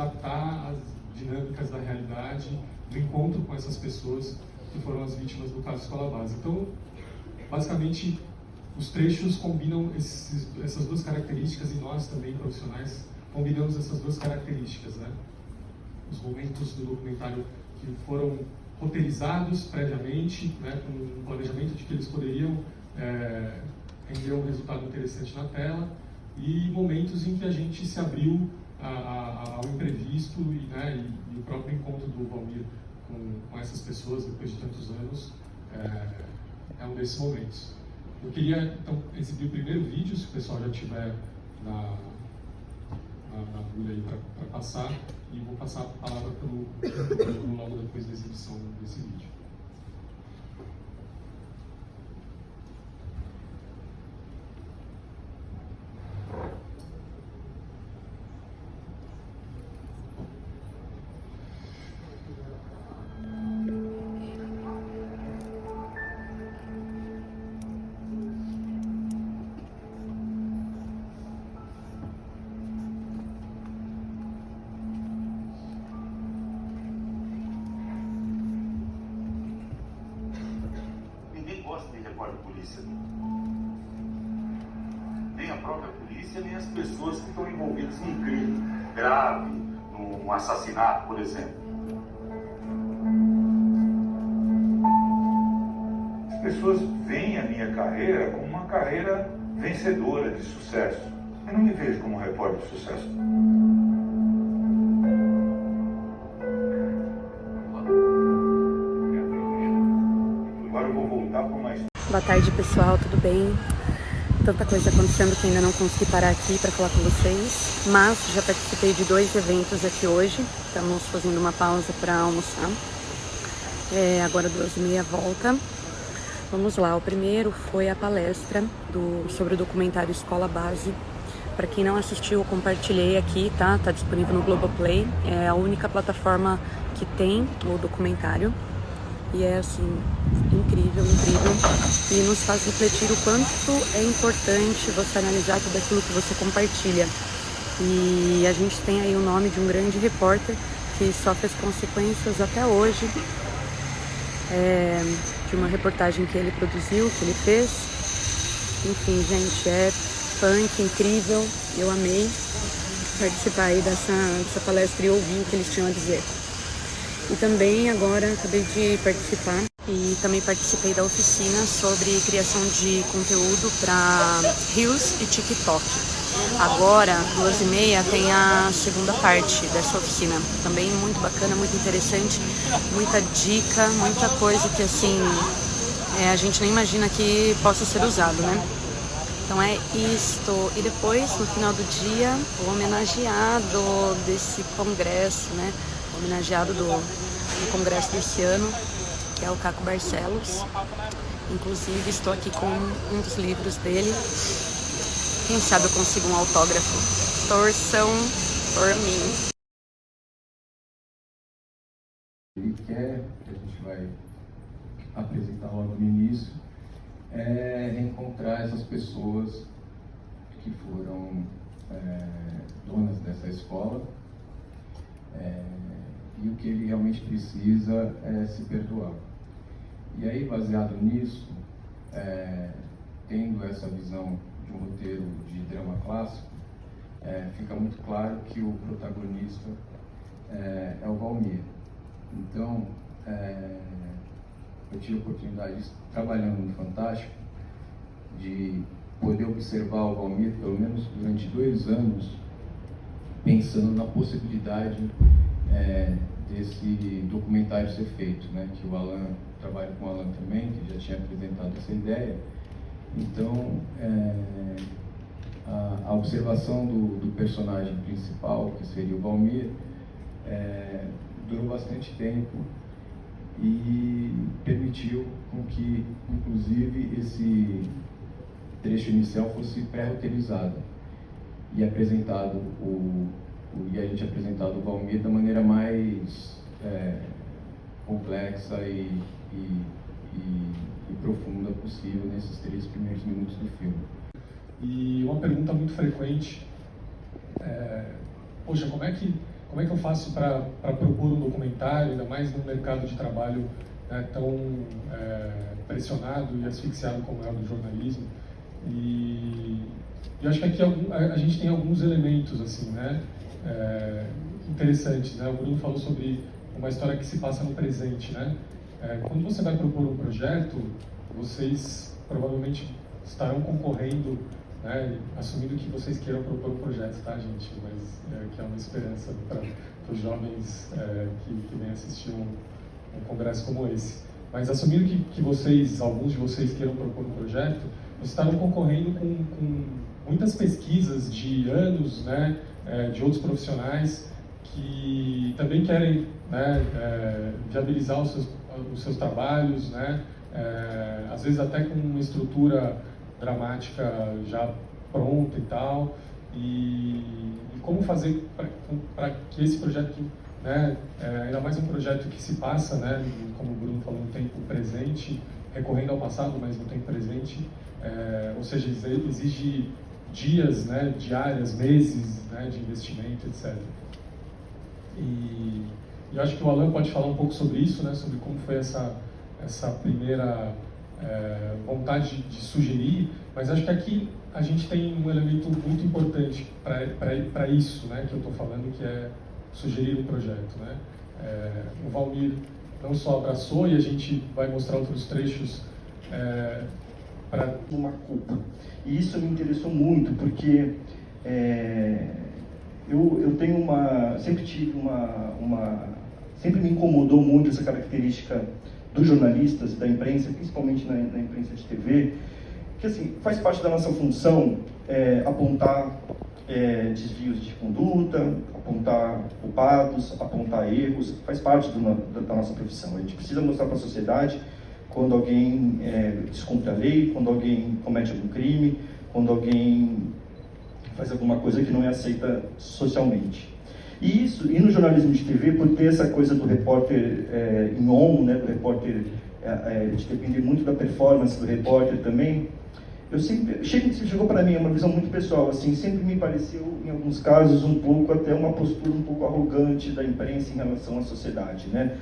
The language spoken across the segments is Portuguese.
adaptar às dinâmicas da realidade, do encontro com essas pessoas que foram as vítimas do caso Escola Base. Então, basicamente, os trechos combinam essas duas características, e nós também, profissionais, combinamos essas duas características, né? Os momentos do documentário que foram roteirizados previamente, né, com um planejamento de que eles poderiam render um resultado interessante na tela, e momentos em que a gente se abriu ao imprevisto e o próprio encontro do Valmir com essas pessoas depois de tantos anos é um desses momentos. Eu queria então exibir o primeiro vídeo, se o pessoal já tiver na agulha aí para passar, e vou passar a palavra para o logo depois da exibição desse vídeo. Nem a própria polícia, nem as pessoas que estão envolvidas em um crime grave, num assassinato, por exemplo. As pessoas veem a minha carreira como uma carreira vencedora de sucesso. Eu não me vejo como um repórter de sucesso. Agora eu vou voltar para uma... Boa tarde, pessoal, tudo bem? Tanta coisa acontecendo que ainda não consegui parar aqui para falar com vocês, mas já participei de 2 eventos aqui hoje. Estamos fazendo uma pausa para almoçar. Agora 2h30 volta. Vamos lá, o primeiro foi a palestra sobre o documentário Escola Base. Para quem não assistiu, eu compartilhei aqui, tá? Tá disponível no Globoplay. É a única plataforma que tem o documentário. E é assim, incrível, incrível. E nos faz refletir o quanto é importante você analisar tudo aquilo que você compartilha. E a gente tem aí o nome de um grande repórter que sofre as consequências até hoje de uma reportagem que ele produziu, que ele fez. Enfim, gente, é punk, incrível. Eu amei participar aí dessa palestra e ouvir o que eles tinham a dizer. E também agora acabei de participar e também participei da oficina sobre criação de conteúdo para Reels e TikTok. Agora, 2h30, tem a segunda parte dessa oficina. Também muito bacana, muito interessante, muita dica, muita coisa que assim a gente nem imagina que possa ser usado, né? Então é isto. E depois, no final do dia, o homenageado desse congresso, né? O homenageado do congresso desse ano, que é o Caco Barcelos. Inclusive, estou aqui com um dos livros dele. Quem sabe eu consigo um autógrafo. Torçam por mim. Ele quer, que a gente vai apresentar logo no início, é reencontrar essas pessoas que foram donas dessa escola, e o que ele realmente precisa é se perdoar. E aí, baseado nisso, tendo essa visão de um roteiro de drama clássico, fica muito claro que o protagonista é o Valmir. Então, eu tive a oportunidade, trabalhando no Fantástico, de poder observar o Valmir, pelo menos durante 2 anos, pensando na possibilidade desse documentário ser feito, né? Que o Alan, trabalha com o Alan também, que já tinha apresentado essa ideia. Então, a observação do personagem principal, que seria o Valmir, durou bastante tempo e permitiu com que, inclusive, esse trecho inicial fosse pré-roteirizado e apresentado e a gente apresentado o Valmir da maneira mais complexa e profunda possível nesses 3 primeiros minutos do filme. E uma pergunta muito frequente poxa, como é que eu faço para propor um documentário, ainda mais num mercado de trabalho, né, tão pressionado e asfixiado como é o do jornalismo. E eu acho que aqui a gente tem alguns elementos assim, né, interessantes, né? O Bruno falou sobre uma história que se passa no presente, né? Quando você vai propor um projeto, vocês provavelmente estarão concorrendo, né, assumindo que vocês queiram propor um projeto, tá, gente? Mas que é uma esperança para os jovens que vêm assistir um congresso como esse. Mas assumindo que vocês, alguns de vocês queiram propor um projeto, vocês estarão concorrendo com muitas pesquisas de anos, né, de outros profissionais que também querem, né, viabilizar os seus trabalhos, né, às vezes até com uma estrutura dramática já pronta e tal, e como fazer para que esse projeto, né, ainda mais um projeto que se passa, né, como o Bruno falou, no tempo presente, recorrendo ao passado, mas no tempo presente, ou seja, exige dias, né, diárias, meses, né, de investimento, etc. E eu acho que o Alan pode falar um pouco sobre isso, né, sobre como foi essa primeira vontade de sugerir, mas acho que aqui a gente tem um elemento muito importante para isso, né, que eu estou falando, que é sugerir um projeto, né. O Valmir não só abraçou, e a gente vai mostrar outros trechos para uma culpa. E isso me interessou muito, porque eu tenho sempre tive sempre me incomodou muito essa característica dos jornalistas, da imprensa, principalmente na imprensa de TV, que assim, faz parte da nossa função apontar desvios de conduta, apontar culpados, apontar erros, faz parte da nossa profissão. A gente precisa mostrar para a sociedade quando alguém descumpre a lei, quando alguém comete algum crime, quando alguém faz alguma coisa que não é aceita socialmente. E no jornalismo de TV, por ter essa coisa do repórter em on, né, do repórter de depender muito da performance do repórter também, chegou para mim, é uma visão muito pessoal, assim, sempre me pareceu, em alguns casos, até uma postura um pouco arrogante da imprensa em relação à sociedade, né?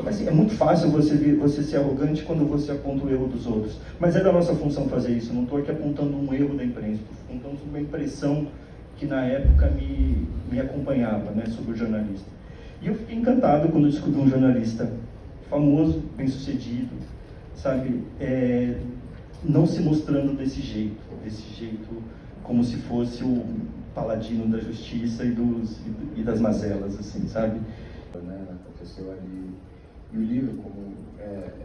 Assim, é muito fácil você ser arrogante quando você aponta o erro dos outros, mas é da nossa função fazer isso. Não estou aqui apontando um erro da imprensa, estou apontando uma impressão que na época me acompanhava, né, sobre o jornalista. E eu fiquei encantado quando descobri um jornalista famoso, bem-sucedido, sabe, não se mostrando desse jeito como se fosse o paladino da justiça e das mazelas, assim, sabe? Né, aconteceu ali. E o livro, como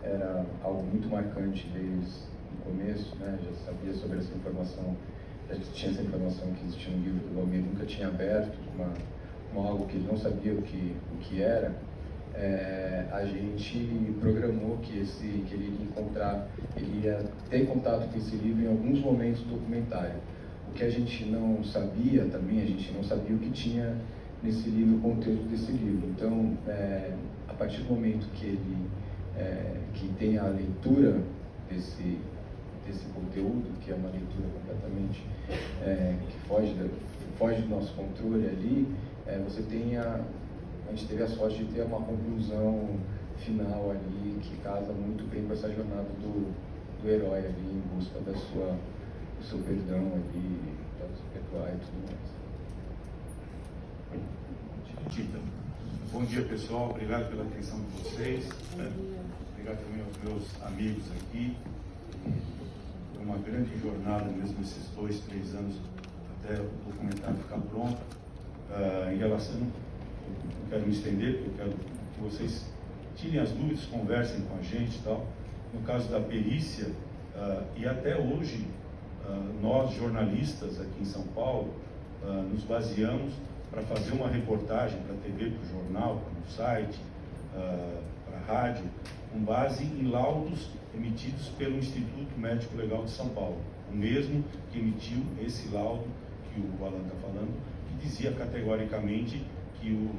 era algo muito marcante desde o começo, né, já sabia sobre essa informação, já tinha essa informação que existia um livro que o Valmir nunca tinha aberto, como algo que ele não sabia o que era, a gente programou que ele ia ter contato com esse livro em alguns momentos do documentário. O que a gente não sabia também, a gente não sabia o que tinha nesse livro, o conteúdo desse livro. Então, a partir do momento que tem a leitura desse conteúdo, que é uma leitura completamente que foge do nosso controle ali, a gente teve a sorte de ter uma conclusão final ali que casa muito bem com essa jornada do herói ali em busca do seu perdão ali, para se perdoar e tudo mais. Bom dia, pessoal. Obrigado pela atenção de vocês. Obrigado também aos meus amigos aqui. Foi uma grande jornada mesmo esses 2, 3 anos até o documentário ficar pronto. Em relação, eu quero me estender, porque eu quero que vocês tirem as dúvidas, conversem com a gente e tal. No caso da perícia, e até hoje, nós jornalistas aqui em São Paulo, nos baseamos para fazer uma reportagem para a TV, para o jornal, para o site, para a rádio, com base em laudos emitidos pelo Instituto Médico Legal de São Paulo, o mesmo que emitiu esse laudo que o Alan está falando, que dizia categoricamente que o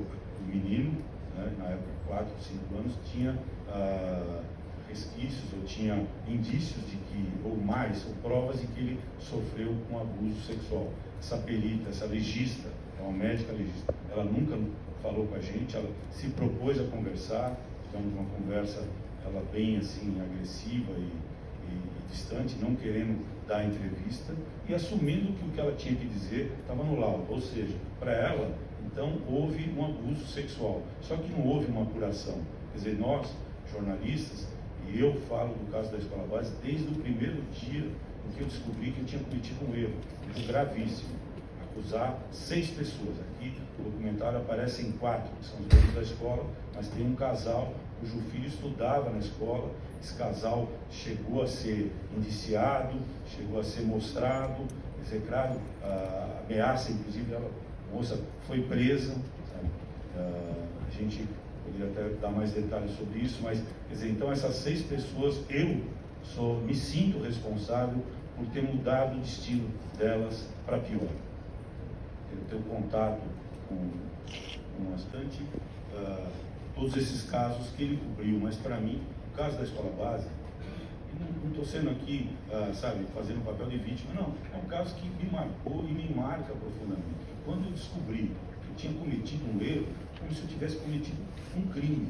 menino, né, na época 4, 5 anos, tinha resquícios ou tinha indícios de que, ou mais, ou provas de que ele sofreu com abuso sexual. Essa perita, essa legista, é uma médica legista, ela nunca falou com a gente, ela se propôs a conversar, tivemos uma conversa, ela bem assim, agressiva e distante, não querendo dar entrevista e assumindo que o que ela tinha que dizer estava no laudo, ou seja, para ela, então houve um abuso sexual, só que não houve uma apuração. Quer dizer, nós, jornalistas, e eu falo do caso da Escola Base desde o primeiro dia em que eu descobri que eu tinha cometido um erro gravíssimo, acusar 6 pessoas. Aqui no documentário aparecem 4, que são os donos da escola, mas tem um casal cujo filho estudava na escola. Esse casal chegou a ser indiciado, chegou a ser mostrado, execrado, ameaça, inclusive, a moça foi presa, sabe? A gente poderia até dar mais detalhes sobre isso, mas, quer dizer, então essas 6 pessoas, eu me sinto responsável por ter mudado o destino delas para pior. Eu tenho contato com bastante todos esses casos que ele cobriu, mas para mim, o caso da Escola Base, não estou sendo aqui, sabe, fazendo o papel de vítima, não, é um caso que me marcou e me marca profundamente. Quando eu descobri que eu tinha cometido um erro, como se eu tivesse cometido um crime,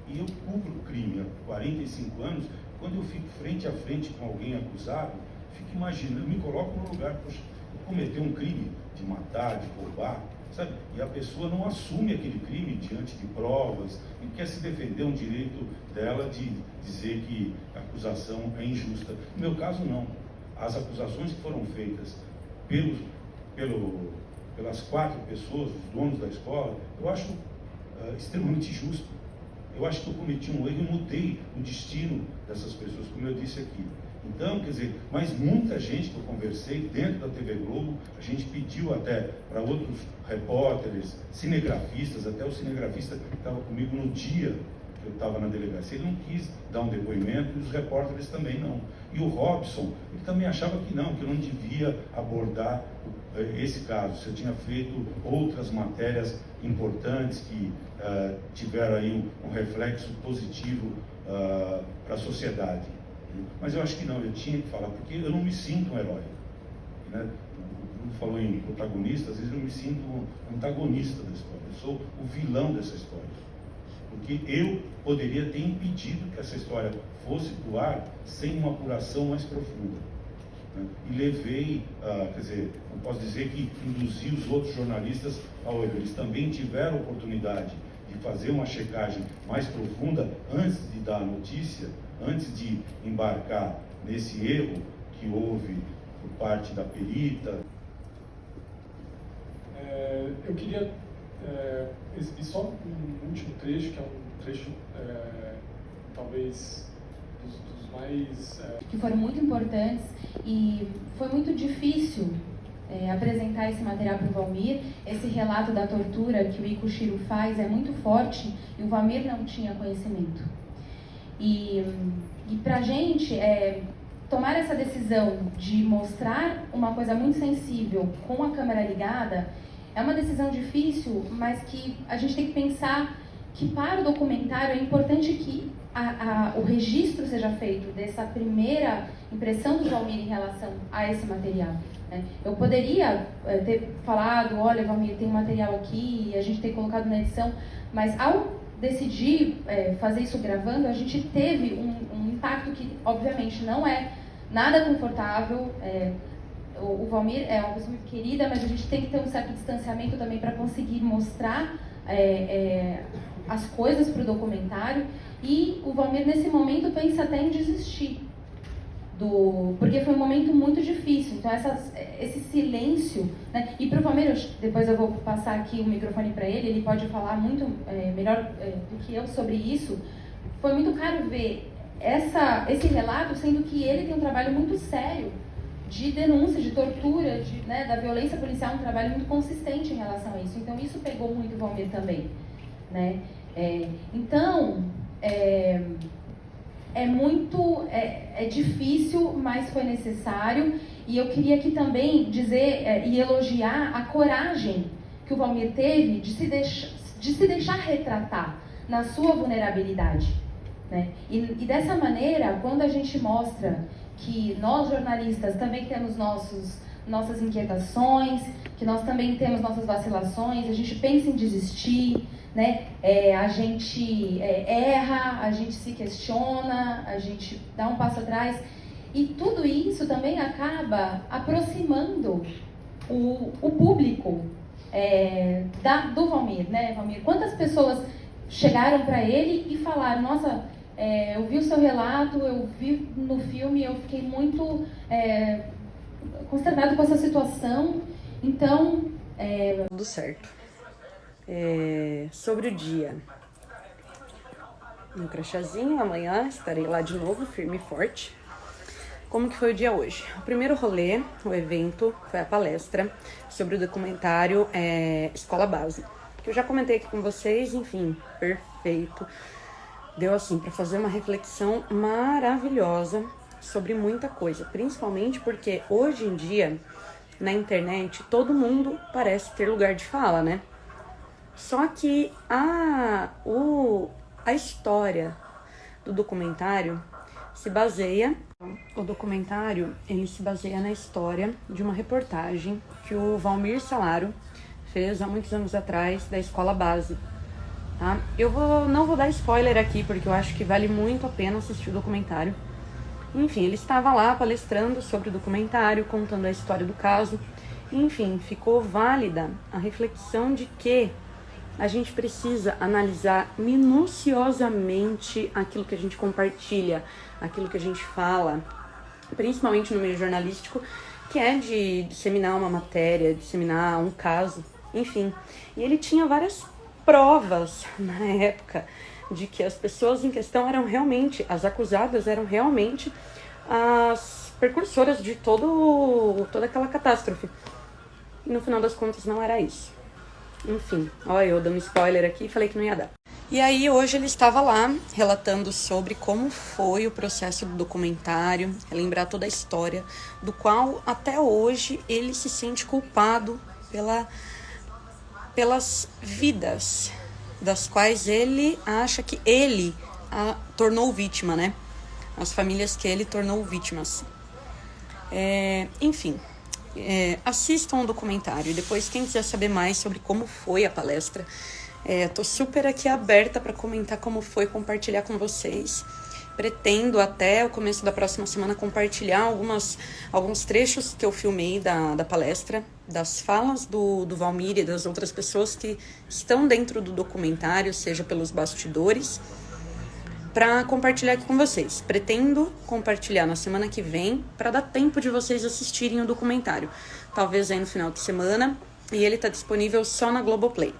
e eu cubro o crime há 45 anos, quando eu fico frente a frente com alguém acusado, fico imaginando, eu me coloco no lugar, poxa, eu cometi um crime de matar, de roubar, sabe? E a pessoa não assume aquele crime diante de provas e quer se defender um direito dela de dizer que a acusação é injusta. No meu caso, não. As acusações que foram feitas pelas 4 pessoas, os donos da escola, eu acho extremamente justo. Eu acho que eu cometi um erro e mudei o destino dessas pessoas, como eu disse aqui. Então, quer dizer, mas muita gente que eu conversei dentro da TV Globo, a gente pediu até para outros repórteres, cinegrafistas, até o cinegrafista que estava comigo no dia que eu estava na delegacia, ele não quis dar um depoimento e os repórteres também não. E o Robson, ele também achava que eu não devia abordar esse caso, se eu tinha feito outras matérias importantes que tiveram aí um reflexo positivo para a sociedade. Mas eu acho que não, eu tinha que falar, porque eu não me sinto um herói. Né? O Bruno falou em protagonista, às vezes eu me sinto um antagonista da história, eu sou o vilão dessa história. Porque eu poderia ter impedido que essa história fosse pro ar sem uma apuração mais profunda. Né? E levei, quer dizer, não posso dizer que induzi os outros jornalistas ao erro, eles também tiveram oportunidade de fazer uma checagem mais profunda antes de dar a notícia, antes de embarcar nesse erro que houve por parte da perita. Eu queria exibir só um último trecho, que é um trecho talvez dos mais... que foram muito importantes, e foi muito difícil apresentar esse material para o Valmir. Esse relato da tortura que o Iko Shiro faz é muito forte e o Valmir não tinha conhecimento. E para a gente, tomar essa decisão de mostrar uma coisa muito sensível com a câmera ligada é uma decisão difícil, mas que a gente tem que pensar que para o documentário é importante que o registro seja feito dessa primeira impressão do Valmir em relação a esse material. Né? Eu poderia ter falado, olha, Valmir, tem um material aqui e a gente tem colocado na edição, mas ao decidir fazer isso gravando, a gente teve um impacto que, obviamente, não é nada confortável. O Valmir é uma pessoa muito querida, mas a gente tem que ter um certo distanciamento também para conseguir mostrar as coisas para o documentário. E o Valmir, nesse momento, pensa até em desistir, porque foi um momento muito difícil. Então, esse silêncio, né? E para o Valmir, depois eu vou passar aqui o microfone para ele pode falar muito melhor do que eu sobre isso. Foi muito caro ver esse relato, sendo que ele tem um trabalho muito sério de denúncia, de tortura, da violência policial, um trabalho muito consistente em relação a isso. Então, isso pegou muito o Valmir também. Né? Então, é difícil, mas foi necessário. E eu queria aqui também dizer e elogiar a coragem que o Valmir teve de se deixar retratar na sua vulnerabilidade. Né? E dessa maneira, quando a gente mostra que nós jornalistas também temos nossas inquietações, que nós também temos nossas vacilações, a gente pensa em desistir, né? A gente erra, a gente se questiona, a gente dá um passo atrás. E tudo isso também acaba aproximando o público do Valmir, né, Valmir? Quantas pessoas chegaram para ele e falaram, nossa, eu vi o seu relato, eu vi no filme, eu fiquei muito consternado com essa situação. Então, tudo certo. Sobre o dia, meu crachazinho, amanhã estarei lá de novo, firme e forte. Como que foi o dia hoje? O primeiro rolê, o evento, foi a palestra sobre o documentário Escola Base, que eu já comentei aqui com vocês, enfim, perfeito. Deu assim para fazer uma reflexão maravilhosa sobre muita coisa, principalmente porque hoje em dia, na internet, todo mundo parece ter lugar de fala, né? Só que a história do documentário se baseia... O documentário, ele se baseia na história de uma reportagem que o Valmir Salaro fez há muitos anos atrás da Escola Base, tá? Eu não vou dar spoiler aqui, porque eu acho que vale muito a pena assistir o documentário. Enfim, ele estava lá palestrando sobre o documentário, contando a história do caso. Enfim, ficou válida a reflexão de que a gente precisa analisar minuciosamente aquilo que a gente compartilha, aquilo que a gente fala, principalmente no meio jornalístico, que é de disseminar uma matéria, disseminar um caso, enfim. E ele tinha várias provas na época de que as pessoas em questão eram realmente, as acusadas eram realmente as precursoras de toda aquela catástrofe. E no final das contas não era isso. Enfim, olha, eu dando spoiler aqui, falei que não ia dar. E aí hoje ele estava lá relatando sobre como foi o processo do documentário, relembrar toda a história, do qual até hoje ele se sente culpado pelas vidas das quais ele acha que ele tornou vítima, né? As famílias que ele tornou vítimas. Enfim, assistam o documentário. E depois, quem quiser saber mais sobre como foi a palestra, tô super aqui aberta para comentar como foi, compartilhar com vocês. Pretendo até o começo da próxima semana compartilhar alguns trechos que eu filmei da palestra, das falas do Valmir e das outras pessoas que estão dentro do documentário, seja pelos bastidores, para compartilhar aqui com vocês. Pretendo compartilhar na semana que vem, para dar tempo de vocês assistirem o documentário. Talvez aí no final de semana, e ele está disponível só na Globoplay.